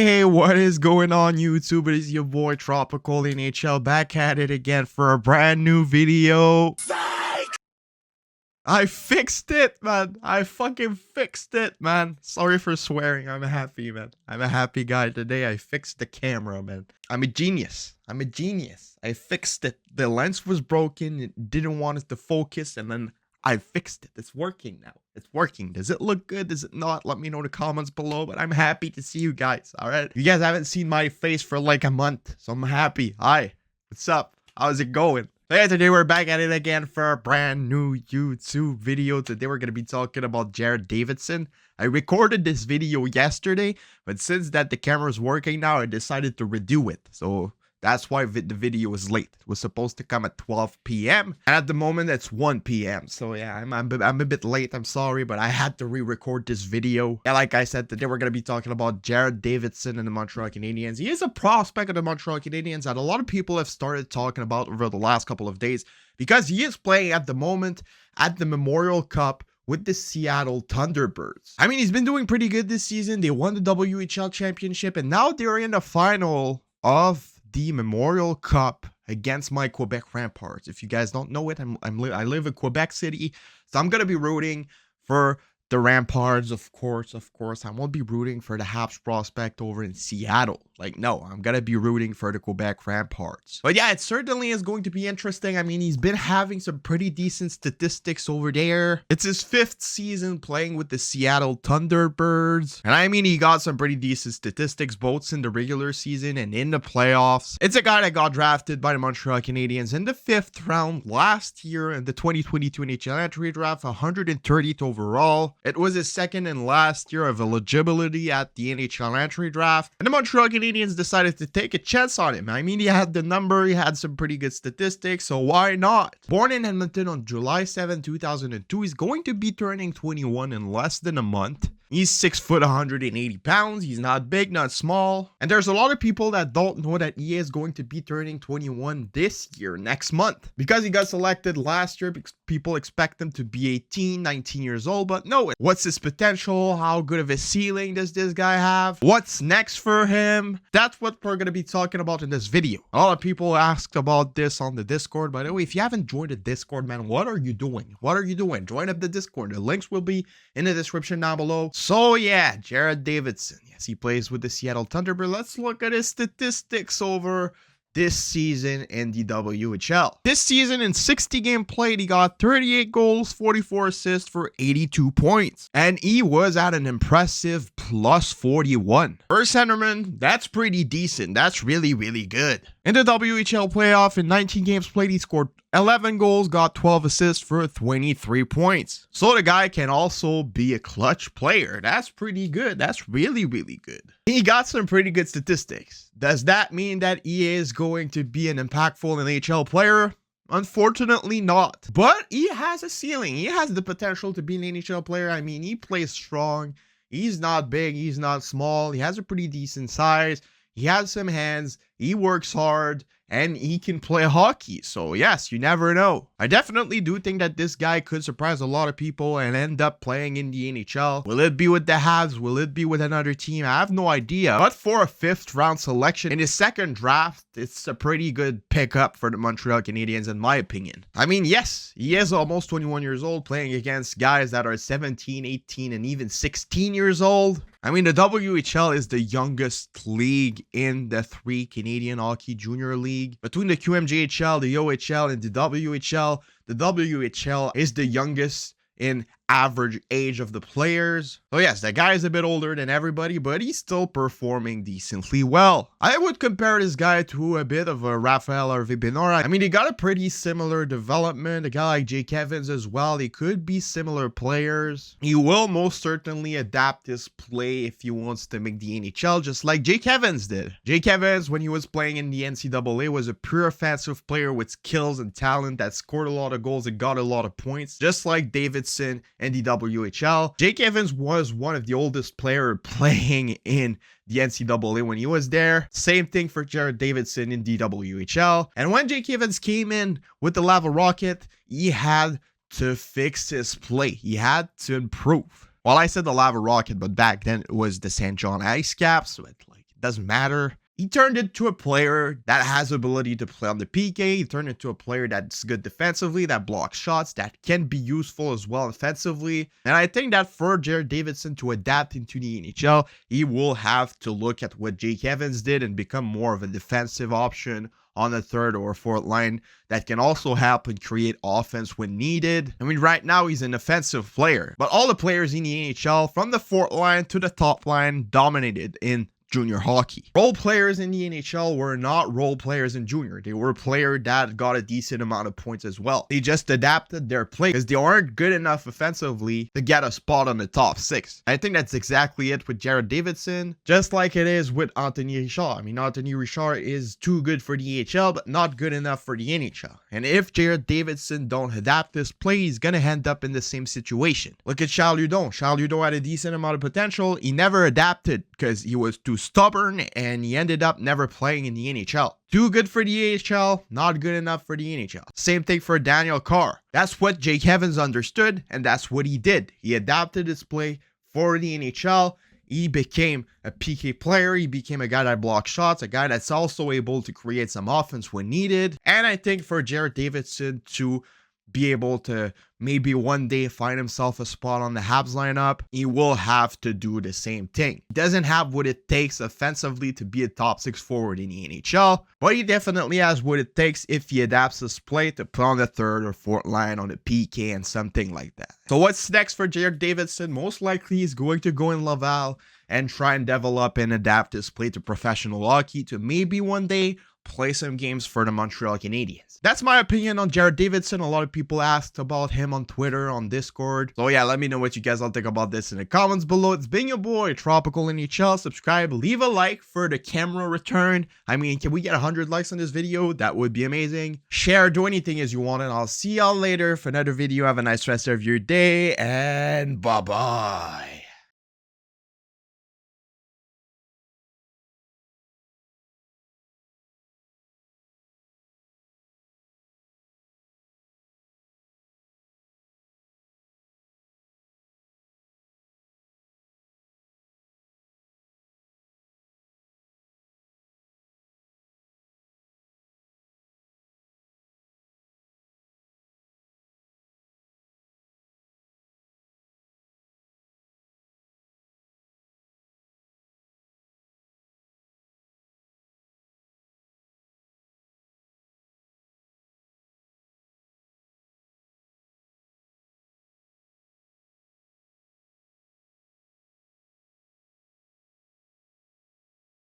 Hey, what is going on YouTube? It is your boy Tropical NHL back at it again for a brand new video. I fixed it, man. I fucking fixed it, man. Sorry for swearing. I'm happy, man. I'm a happy guy today. I fixed the camera, man. I'm a genius. I fixed it. The lens was broken. It didn't want it to focus, and then I fixed it. It's working now. It's working. Does it look good? Does it not? Let me know in the comments below, but I'm happy to see you guys, all right? You guys haven't seen my face for like a month, so I'm happy. Hi, what's up? How's it going? Hey, today we're back at it again for a brand new YouTube video. Today we're going to be talking about Davidson. I recorded this video yesterday, but since that the camera's working now, I decided to redo it. So that's why the video was late. It was supposed to come at 12 p.m. and at the moment it's 1 p.m. So yeah, I'm a bit late. I'm sorry, but I had to re-record this video. Yeah, like I said, today we're going to be talking about Davidson and the Montreal Canadiens. He is a prospect of the Montreal Canadiens that a lot of people have started talking about over the last couple of days because he is playing at the moment at the Memorial Cup with the Seattle Thunderbirds. I mean, he's been doing pretty good this season. They won the WHL championship and now they're in the final of the Memorial Cup against my Quebec Ramparts. If you guys don't know it, I live in Quebec City, so I'm gonna be rooting for the Ramparts, of course. I won't be rooting for the Habs prospect over in Seattle. Like, no, I'm gonna be rooting for the Quebec Ramparts. But yeah, it certainly is going to be interesting. I mean, he's been having some pretty decent statistics over there. It's his 5th season playing with the Seattle Thunderbirds. And I mean, he got some pretty decent statistics, both in the regular season and in the playoffs. It's a guy that got drafted by the Montreal Canadiens in the 5th round last year in the 2022 NHL entry draft, 130th overall. It was his second and last year of eligibility at the NHL entry draft. And the Montreal Canadiens decided to take a chance on him. I mean, he had the number, he had some pretty good statistics, so why not? Born in Edmonton on July 7, 2002, he's going to be turning 21 in less than a month. He's 6 foot, 180 pounds. He's not big, not small. And there's a lot of people that don't know that he is going to be turning 21 this year, next month. Because he got selected last year, people expect him to be 18, 19 years old. But no, what's his potential? How good of a ceiling does this guy have? What's next for him? That's what we're going to be talking about in this video. A lot of people asked about this on the Discord. By the way, if you haven't joined the Discord, man, what are you doing? What are you doing? Join up the Discord. The links will be in the description down below. So yeah, Davidson. Yes, he plays with the Seattle Thunderbirds. Let's look at his statistics over this season in the WHL. This season in 60 games played, he got 38 goals, 44 assists for 82 points. And he was at an impressive plus 41. For a centerman, that's pretty decent. That's really, really good. In the WHL playoff, in 19 games played, he scored 11 goals, got 12 assists for 23 points. So the guy can also be a clutch player. That's pretty good. That's really, really good. He got some pretty good statistics. Does that mean that he is going to be an impactful NHL player? Unfortunately not. But he has a ceiling. He has the potential to be an NHL player. I mean, he plays strong. He's not big. He's not small. He has a pretty decent size. He has some hands. He works hard. And he can play hockey. So yes, you never know. I definitely do think that this guy could surprise a lot of people and end up playing in the NHL. Will it be with the Habs? Will it be with another team? I have no idea. But for a 5th round selection in his 2nd draft, it's a pretty good pickup for the Montreal Canadiens in my opinion. I mean, yes, he is almost 21 years old playing against guys that are 17, 18, and even 16 years old. I mean, the WHL is the youngest league in the 3 Canadian Hockey Junior League. Between the QMJHL, the OHL, and the WHL is the youngest in average age of the players. So yes, that guy is a bit older than everybody, but he's still performing decently well. I would compare this guy to a bit of a Raphael Harvey-Pinard. I mean, he got a pretty similar development. A guy like Jake Evans as well. They could be similar players. He will most certainly adapt his play if he wants to make the NHL, just like Jake Evans did. Jake Evans, when he was playing in the NCAA, was a pure offensive player with skills and talent that scored a lot of goals and got a lot of points, just like Davidson and the WHL. Jake Evans was one of the oldest players playing in the NCAA when he was there. Same thing for Davidson in the WHL. And when Jake Evans came in with the Lava Rocket, he had to fix his play. He had to improve. Well, I said the Lava Rocket, but back then it was the St. John Ice Caps with like doesn't matter. He turned into a player that has ability to play on the PK. He turned into a player that's good defensively, that blocks shots, that can be useful as well offensively. And I think that for Jared Davidson to adapt into the NHL, he will have to look at what Jake Evans did and become more of a defensive option on the third or fourth line that can also help and create offense when needed. I mean, right now he's an offensive player, but all the players in the NHL from the fourth line to the top line dominated in junior hockey. Role players in the NHL were not role players in junior. They were players that got a decent amount of points as well. They just adapted their play because they aren't good enough offensively to get a spot on the top six. I think that's exactly it with Jared Davidson, just like it is with Anthony Richard. I mean, Anthony Richard is too good for the AHL, but not good enough for the NHL. And if Jared Davidson don't adapt this play, he's gonna end up in the same situation. Look at Charles Hudon. Charles Hudon had a decent amount of potential. He never adapted because he was too stubborn, and he ended up never playing in the NHL. Too good for the AHL, not good enough for the NHL. Same thing for Daniel Carr. That's what Jake Evans understood, and that's what he did. He adapted his play for the NHL. He became a PK player. He became a guy that blocks shots, a guy that's also able to create some offense when needed. And I think for Jared Davidson to be able to maybe one day find himself a spot on the Habs lineup, he will have to do the same thing. He doesn't have what it takes offensively to be a top six forward in the NHL, but he definitely has what it takes if he adapts his play to put on the third or fourth line on the PK and something like that. So what's next for Jared Davidson? Most likely he's going to go in Laval and try and develop and adapt his play to professional hockey to maybe one day play some games for the Montreal Canadiens. That's my opinion on Jared Davidson. A lot of people asked about him on Twitter, on Discord. So yeah, let me know what you guys all think about this in the comments below. It's been your boy, Tropical NHL. Subscribe, leave a like for the camera return. I mean, can we get 100 likes on this video? That would be amazing. Share, do anything as you want, and I'll see y'all later for another video. Have a nice rest of your day, and bye-bye.